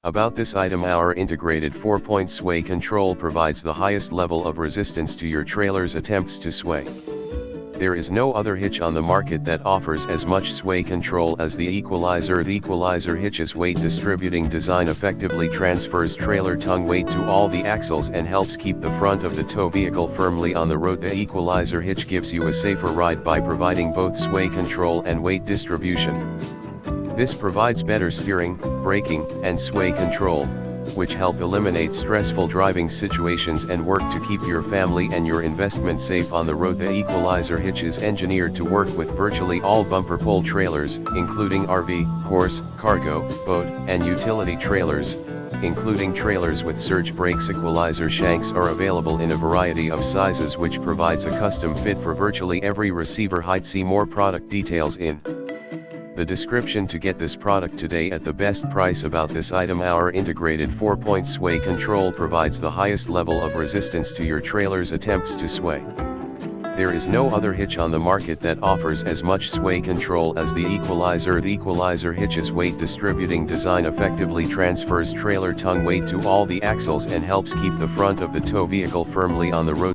About this item, our integrated 4-point sway control provides the highest level of resistance to your trailer's attempts to sway. There is no other hitch on the market that offers as much sway control as the Equal-i-zer. The Equal-i-zer hitch's weight distributing design effectively transfers trailer tongue weight to all the axles and helps keep the front of the tow vehicle firmly on the road. The Equal-i-zer hitch gives you a safer ride by providing both sway control and weight distribution. This provides better steering, braking, and sway control, which help eliminate stressful driving situations and work to keep your family and your investment safe on the road. The Equal-i-zer hitch is engineered to work with virtually all bumper pull trailers, including RV, horse, cargo, boat, and utility trailers, including trailers with surge brakes. Equal-i-zer shanks are available in a variety of sizes, which provides a custom fit for virtually every receiver height. See more product details in the description to get this product today at the best price. About this item, our integrated 4-point sway control provides the highest level of resistance to your trailer's attempts to sway. There is no other hitch on the market that offers as much sway control as the Equal-i-zer. The Equal-i-zer hitch's weight distributing design effectively transfers trailer tongue weight to all the axles and helps keep the front of the tow vehicle firmly on the road.